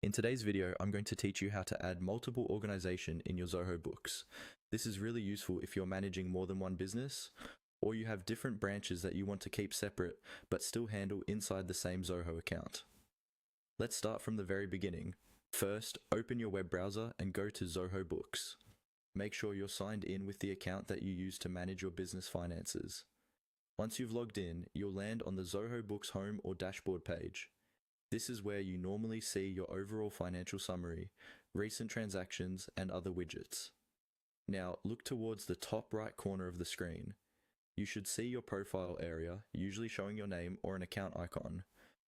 In today's video, I'm going to teach you how to add multiple organization in your Zoho Books. This is really useful if you're managing more than one business, or you have different branches that you want to keep separate but still handle inside the same Zoho account. Let's start from the very beginning. First, open your web browser and go to Zoho Books. Make sure you're signed in with the account that you use to manage your business finances. Once you've logged in, you'll land on the Zoho Books home or dashboard page. This is where you normally see your overall financial summary, recent transactions, and other widgets. Now, look towards the top right corner of the screen. You should see your profile area, usually showing your name or an account icon.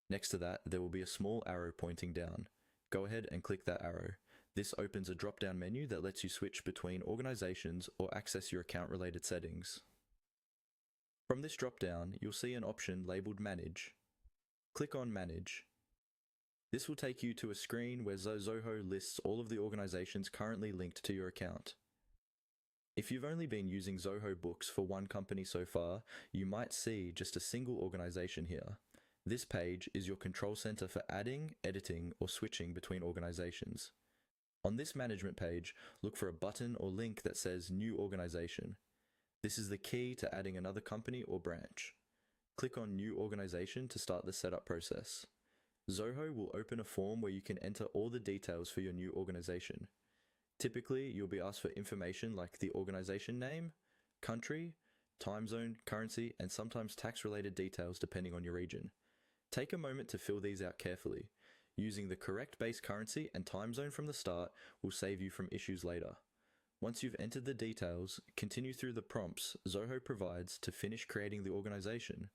Next to that, there will be a small arrow pointing down. Go ahead and click that arrow. This opens a drop-down menu that lets you switch between organizations or access your account-related settings. From this drop-down, you'll see an option labeled Manage. Click on Manage. This will take you to a screen where Zoho lists all of the organizations currently linked to your account. If you've only been using Zoho Books for one company so far, you might see just a single organization here. This page is your control center for adding, editing, or switching between organizations. On this management page, look for a button or link that says New Organization. This is the key to adding another company or branch. Click on New Organization to start the setup process. Zoho will open a form where you can enter all the details for your new organization. Typically, you'll be asked for information like the organization name, country, time zone, currency, and sometimes tax-related details depending on your region. Take a moment to fill these out carefully. Using the correct base currency and time zone from the start will save you from issues later. Once you've entered the details, continue through the prompts Zoho provides to finish creating the organization.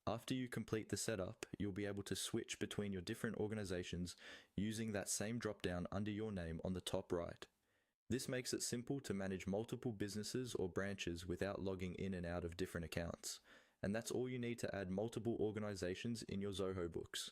After you complete the setup, you'll be able to switch between your different organizations using that same drop-down under your name on the top right. This makes it simple to manage multiple businesses or branches without logging in and out of different accounts. And that's all you need to add multiple organizations in your Zoho Books.